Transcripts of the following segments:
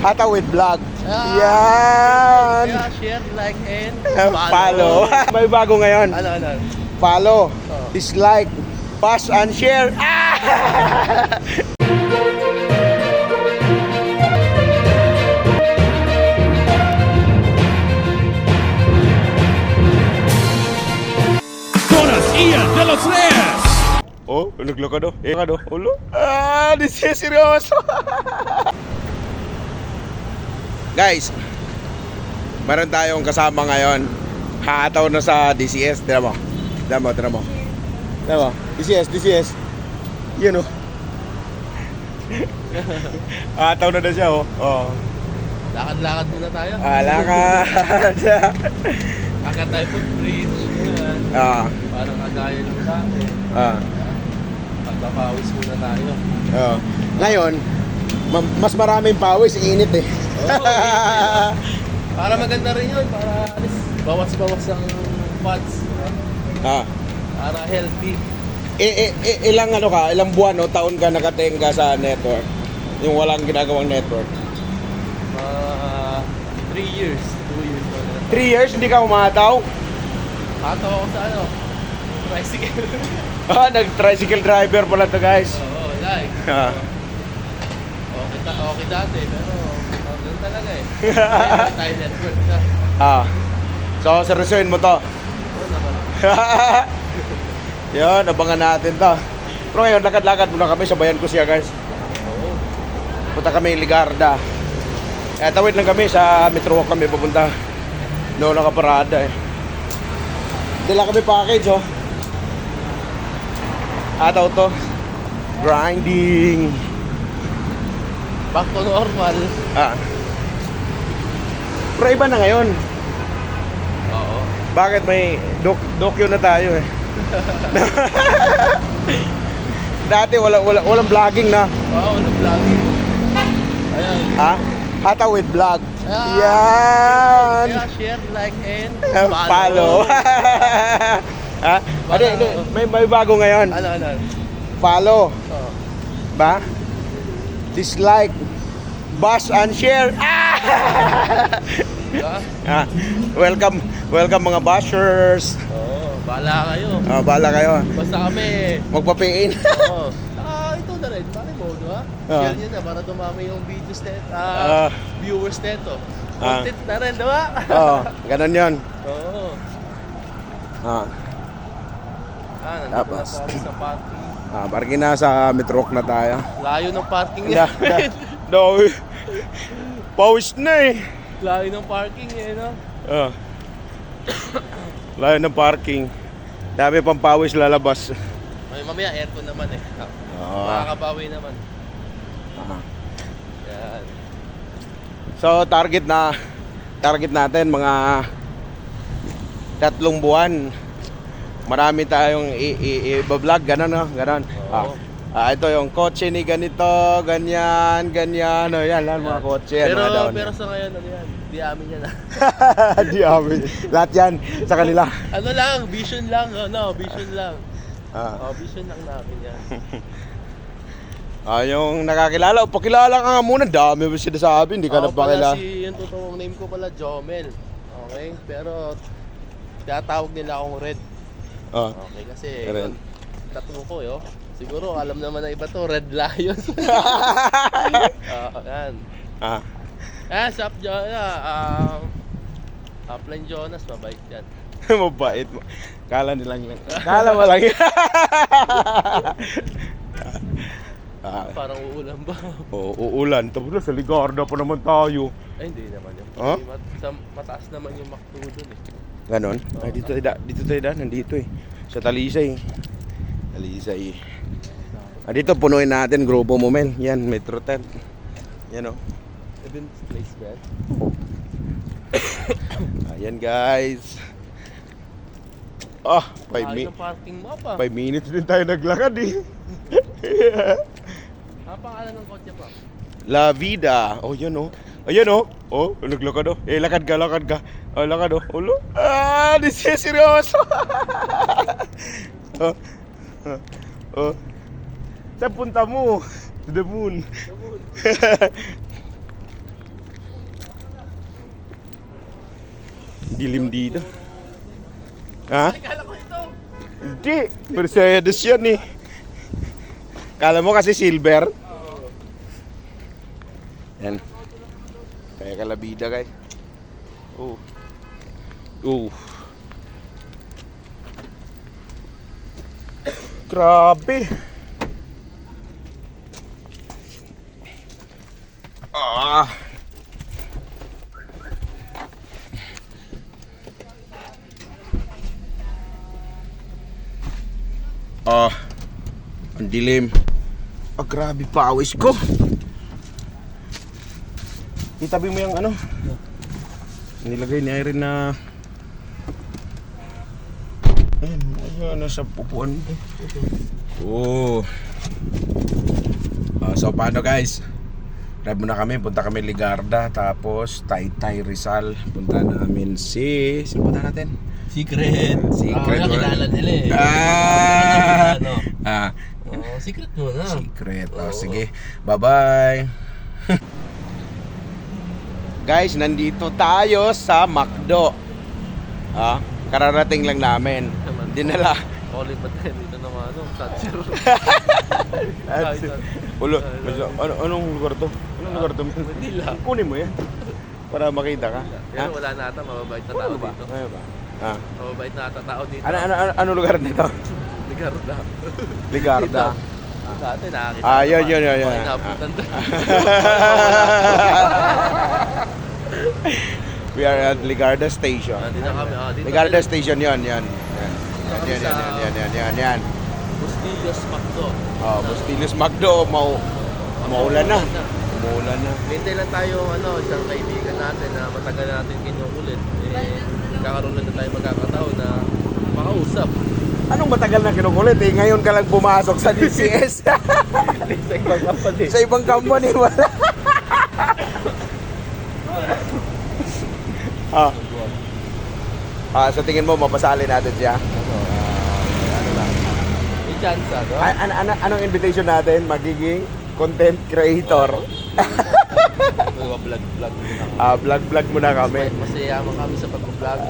Hatawid Vlog. Ah, Yan. Yeah, share, like, and Follow. May bago ngayon. Ano? Follow, Oh. dislike, pass and share. Ah! Ian de los Reyes. Oh, naglakad oh. Ulo. Ah, di siya seryoso. Guys, meron tayong kasama ngayon. Hataw na sa DCS. Tira mo. DCS. Yan oh. Hataw na siya oh. Oh. Lakad-lakad muna tayo. Lakad. Lakad tayo footbridge. Ah. Parang kagaya ng dati. Pagpapawis muna tayo. Ngayon, mas maraming pawis, init eh. Oo, para maganda rin yun. Para bawas-bawas ang fats. Para healthy. Ilang buwan o taon ka nakatenga sa network? Yung walang ginagawang network? 3 years. 2 years. 3 years, hindi ka umataw? Hataw ako sa tricycle. Nag-tricycle driver pala to guys. Oo, like. Okay dati, pero ganun talaga eh. Kaya tayo network na. So, seryosoin mo to. Oo naman. Yun, abangan natin to. Pero ngayon, lakad-lakad muna kami, sabayan ko siya guys. Oo. Punta kami Ligarda. Tawid lang kami sa Metro Walk kami papunta. Noon nakaparada eh. Dala kami package oh. Ataw to. Grinding. Back to normal. Pero iba na ngayon. Oo. Bakit may docu na tayo eh. Dati walang vlogging na. Oo, vlogging. Ayan. Hatawid Vlog. Yan. Yan. Share, like, and Follow. May bago ngayon. Ano? Follow, Oo. ba? Dislike, bash and share. Diba? Welcome mga bashers. Oo, bahala kayo. Bahala kayo. Basta kami. Magpa-PN. Oo. Ito na rin. Bakit mo, diba? Share nyo na para dumami yung videos viewers neto. Content na rin, diba? Ganun yun. Oo. Nandito Tapos. na po sa parking. Parking na sa Metro Walk na tayo. Layo ng parking niya. No. Pawis na eh. Layo ng parking eh, no? Layo ng parking. Dami pang pawis lalabas. Ay, mamaya aircon naman eh. Makakabawi naman. Yan. So target natin mga 3 buwan. Marami tayong i-vlog ganon no, ganon. Ito yung kotse ni ganito, ganyan. Yan lang mga kotse yan, mga daon. Pero sa ngayon ano yan? Di amin yan. Di amin. Lahat yan sa kanila. Ano lang, vision lang, vision lang. Vision lang namin yan. Yung nakakilala, pakilala ka nga muna. Dami ba sinasabi, hindi ka na pakilala. Yung totoong name ko pala Jomel. Okay? Pero tinatawag nila akong Red. Okay, kasi yun, tattoo ko yo. Siguro alam naman na iba to, Red Lion. Yan. Sup Upline Jonas, mabait yan. Mabait mo. Kala mo lang. Kala mo lang. Parang uulan ba? Uulan. Tapos na sa Ligarda pa naman tayo. Ay, hindi naman yun. Mataas naman yung Macdo dun eh. Ganon? Dito tayo nandito eh. Sa Talisay. Dito punuin natin grupo mo men. Yan, Metro tent. Yan o. Event place ba? Ayan guys. 5 minutes din tayo naglakad eh. Pangalan ng kotse pa? La Vida. Oh, yan oh. Ayan oh. Oh, naglakad oh. Lakad ka. Lakad oh. Ulo. Di siya seryoso. Saan punta mo? To the moon. Dilim dito. Ha? Kala ko ito. Hindi. Mercedes yan eh. Kala mo kasi silver? Yan. Kaya kalabida guys. Oh. Oh. Grabe. Ah. Ah. Ang dilim. Ah, grabe pawis ko. Itabi mo yung ano? Nilagay ni Irene na ayun, ano sa pupuan. Oh. So paano guys? Drive muna kami, punta kami Ligarda, tapos Taytay Rizal. Punta namin sino punta natin? Secret. Secret. Kilala nila eh. Ano? Secret mo na. Secret. Sige. Bye-bye. Guys, nandito tayo sa McDo. Kararating lang namin. Dinala. Oli pa tayo dito ng ano, Thatcher. Anong lugar to? Anong lugar to? Manila. Kunin mo yan. Para makita ka. Pero wala na ata, mababait na tao dito. Ano ba? Mababait na ata tao dito. Ano lugar nito? Ligarda. Ligarda. Dati nakakita. Yun. Inabutan doon. We are at Ligarda Station. Dito kami. Dito Ligarda kami. Station yan. Yan. Bustillos McDo. Bustillos McDo. Maulan na. Umuulan na. Hintay lang tayo, isang kaibigan natin na matagal natin kinukulit. Kakaroon na tayo magkakataon na makausap. Anong matagal na kinukulit eh? Ngayon ka lang pumasok sa DCS. Sa ibang company. Sa ibang company, wala. Sa tingin mo, mapasali natin siya? May chance, ano? Anong invitation natin? Magiging content creator. Vlog. Vlog muna kami. Masayaman kami sa pag-vlog.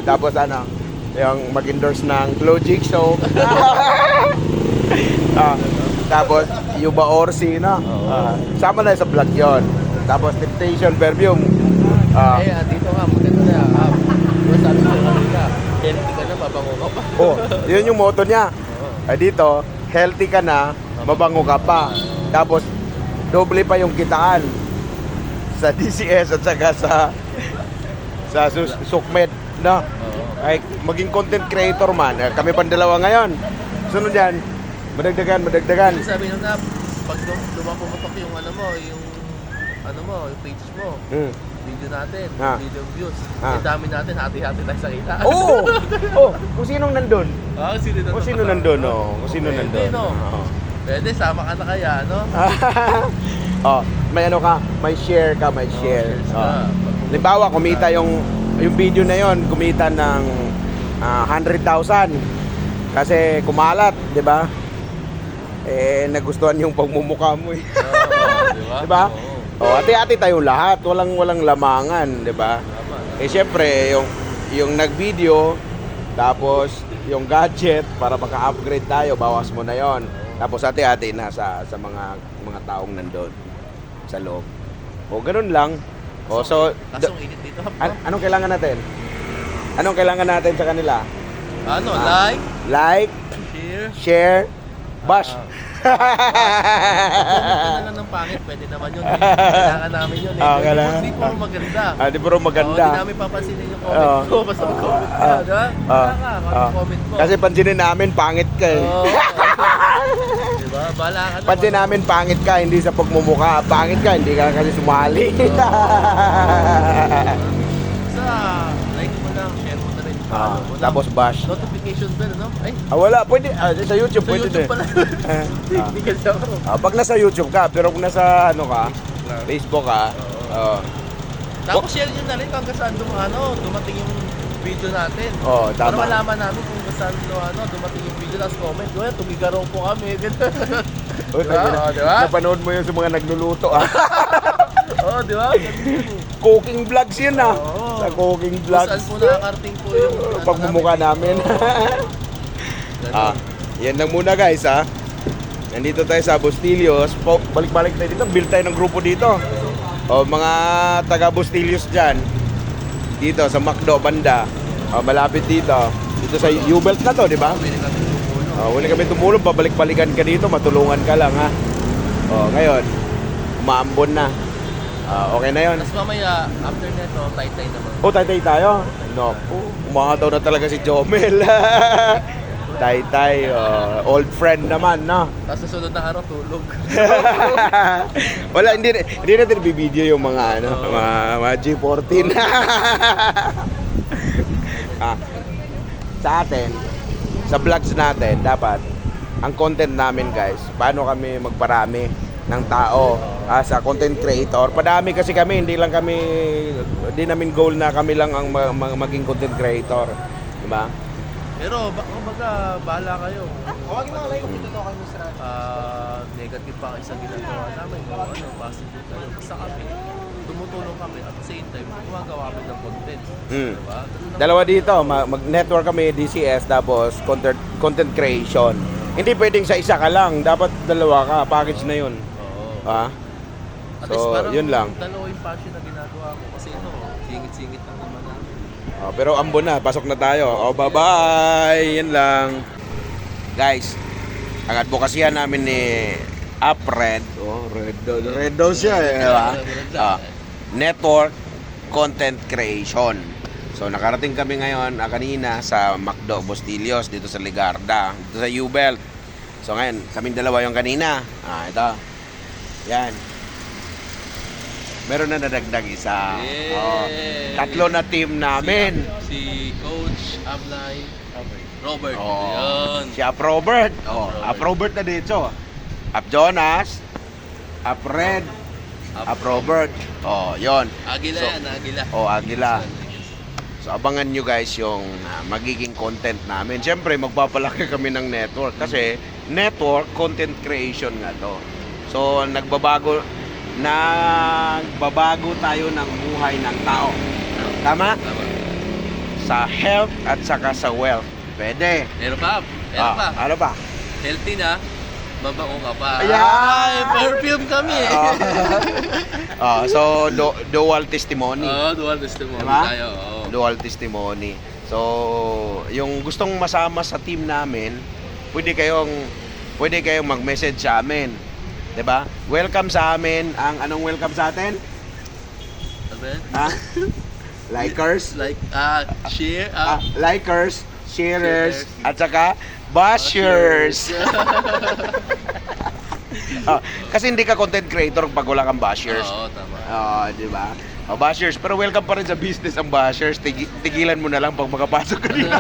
Tapos yung mag-endorse ng Glow Jigsaw. Tapos Yuba Orsi, no? Sama na sa vlog yon. Tapos Temptation Perfume. Dito nga, maganda na. Sabi ko kanina, healthy ka na, mabango ka pa. Yun yung motto niya. Dito, healthy ka na, mabango ka pa. Tapos, doble pa yung kitaan sa DCS at saka sa Sukmed, no? Ay, maging content creator man. Kami pang dalawa ngayon. Sunod yan, madagdagan. Sabi nyo na, pag dumapumatok yung yung page mo, video natin, video views, yung dami natin, hati-hati tayo sa kita. Kung sinong nandun. Kung sino nandun. Pwede, sama ka na kaya, no? May may share ka. Halimbawa, kumita yung video na yon, kumita ng 100,000 kasi kumalat, di ba? Nagustuhan yung pagmumukha mo eh. Di ba? Ati-ati tayo lahat, walang lamangan, di ba? Syempre, yung nag-video, tapos yung gadget para maka-upgrade tayo, bawas mo na yon. Tapos ati-ati na sa mga taong nandun sa loob. Ganun lang. Kasong init dito. Anong kailangan natin? Anong kailangan natin sa kanila? Like, share, bash. Comment na lang ng pangit, pwede naman yun. Kailangan namin yun. Hindi puro maganda. Di puro maganda. Hindi namin papansinin yung comment ko. Basta mag-comment ka, diba? Comment mo. Kasi pansinin namin, pangit ka eh. Diba? Bahala ka na. Pansin namin, pangit ka, hindi sa pagmumukha. Pangit ka, hindi ka kasi sumali. Like mo lang, share mo na rin. Tapos bash. Notification bell, no? Wala, pwede. Sa YouTube, pwede din. Pala. Hindi kasi ako. Pag nasa YouTube ka, pero kung nasa Facebook ka. Tapos share nyo na rin hanggang saan dumating yung video natin. Tama. Para malaman namin kung saan dumating yung video, tapos comment. Tumigaraw po kami. Diba? Napanood mo yun sa mga nagluluto Oo, di ba? Cooking vlogs yun ah. Oo. Sa cooking Kung vlogs. saan po nakakarating po yung Pagmumukha namin. Yan lang muna guys ha. Nandito tayo sa Bustillos. Balik-balik tayo dito. Build tayo ng grupo dito. O mga taga Bustillos dyan. Dito sa Macdo banda. O, malapit dito. Dito sa U-Belt na to, di ba? Huli kami tumulong. Pabalik-balikan ka dito. Matulungan ka lang ha. O, ngayon. Umaambon na. Okay na yon. Tapos mamaya, after neto, tay-tay naman. Tay-tay tayo? No. Umataw na talaga si Jomel. Tay-tay, old friend naman, no? Tapos sa sunod na araw, tulog. Wala, hindi natin bibideo yung mga, mga G14. Sa atin, sa vlogs natin, dapat, ang content namin, guys, paano kami magparami ng tao sa content creator. Padami kasi kami, hindi namin goal na kami lang ang maging content creator. Diba? Pero, kumbaga, bahala kayo. Huwag mo lang kung dito kayo Mr. Negative pa ang isang ginagawa namin. Positive kayo. Basta kami, tumutulong kami. At the same time, gumagawa kami ng content. Diba? Dalawa dito, mag-network kami DCS tapos content creation. Hindi pwedeng sa isa ka lang, dapat dalawa ka, package na yun. Oo. At least So, parang yun lang. dalawa yung passion na ginagawa ko. Kasi ito, singit-singit lang naman namin. Pero ambon na, pasok na tayo. Bye-bye! Yan lang. Guys, ang advokasya namin ni Upred. Red daw siya eh. Diba? Network Content Creation. So nakarating kami ngayon kanina sa Macdo Bustillos dito sa Ligarda, dito sa U-Belt. So ngayon, kaming dalawa yung kanina. Ito. Yan. Meron na nadagdag isa. Yay! Tatlo na team namin. Si Coach Ablay Robert. Oh, Yun. si Ap Robert. Robert. Ap Robert na dito. Ap Jonas. Ap Red. Ap Robert. Yon. Agila So, yan, Agila. Agila. So abangan nyo guys yung magiging content namin. Siyempre magpapalaki kami ng network kasi network content creation nga to. So nagbabago tayo ng buhay ng tao. Tama? Tama. Sa health at saka sa wealth. Pwede. Meron pa. Meron pa. Ano ba? Healthy na. Mabango ka pa. Ayan! Ay, perfume kami. So dual testimony. Dual testimony Diba? tayo. Dual testimony. So, yung gustong masama sa team namin, pwede kayong mag-message sa amin. 'Di ba? Welcome sa amin. Anong welcome sa atin? Sabi? Ha? Likers, Share. likers, sharers, at saka bashers. Kasi hindi ka content creator pag wala kang bashers. Oo, tama. 'Di ba? Bashers, pero welcome pa rin sa business ang bashers. Tigilan mo na lang pag makapasok ka dito.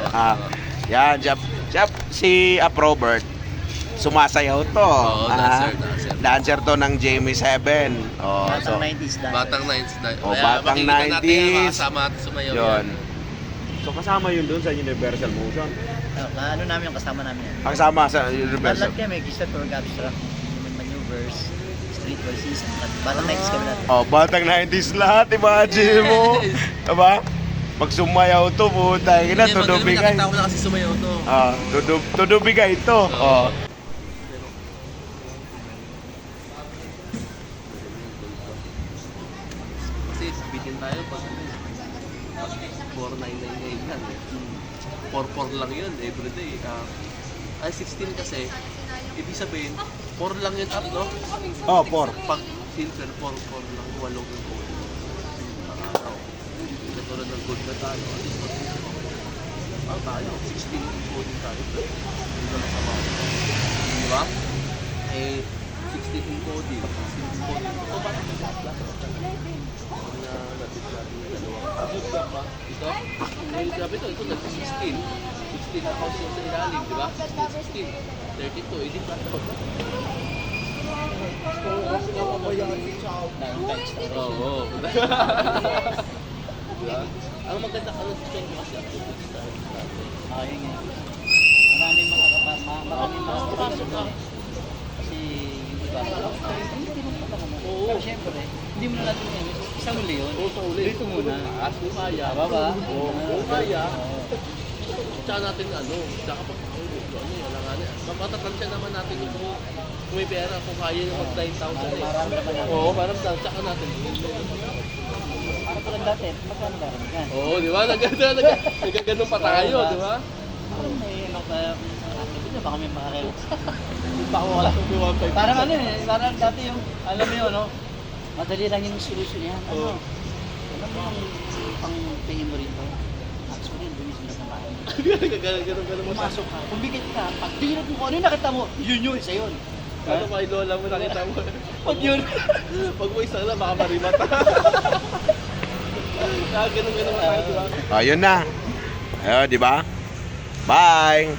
Tama. Yan, Jap, si Ap Robert, sumasayaw to. Oo, Dancer to ng Jamie 7. Batang 90s dahil. Batang 90s na. Batang 90s. Kasama natin sumayaw Yun. So kasama yun doon sa Universal Motion. Ano namin yung kasama namin yan. Kasama sa Universal. Lahat kami, Gista Tour Capstra, Maneuvers, Streetwear Season, Batang 90s kami natin. Batang 90s lahat, imagine mo. Diba? Pag sumayaw to, puta, ina, tudubigay. Nakita ko na kasi sumayaw to. Tudubigay ito. Kasi bitin tayo pag 4,999 lang eh. 4 lang yun everyday. 16 kasi, ibig sabihin, 4 lang yun up, no? 4. Pag silver, 4 lang, 8 yung gold. Katulad ng gold na tayo, at least tayo, 16 yung gold tayo. Hindi na masama. Diba? 16 yung gold, 16 yung gold. Ito ba? Ito? Grabe ito nag-16. 16 na house yung sa ilalim, di ba? 16. 32, hindi pa ito. Oo. Diba? Ang maganda ka ng design kasi ako dito. Yun nga. Maraming makakapasok. Kasi yung ba? Pero syempre, hindi mo na natin yan. Isang uli yun. Oo, sa uli. Dito muna. Taas, kung kaya. Tama ba? Oo, kung kaya. Tsaka natin tsaka pag wala nga na. Mapatatansya naman natin kung may pera, kung kaya yung mag 9,000 eh. Maramdaman natin. Oo, parang tsaka natin. Para pala dati, magkano ba rin yan? Oo, di ba? Nagkaganon pa tayo, di ba? Parang may ano pa, baka may makakil. Baka wala kung may 1.5. Parang ano eh, parang dati yung, alam mo yun, no? Madali lang yung solusyon yan. Oo. Alam mo yung pang tingin mo rito. Actually, dumisin na naman. Ganun mo sa... Pumasok ka, kumikit ka, pag tingin mo kung ano yung nakita mo, yun, isa yun. Ano kay Lola mo nakita mo? Pag yun. Pag mo isa lang, baka marimata. Ganun mo tayo, di ba? Ayun na. Ayun, di ba? Bye!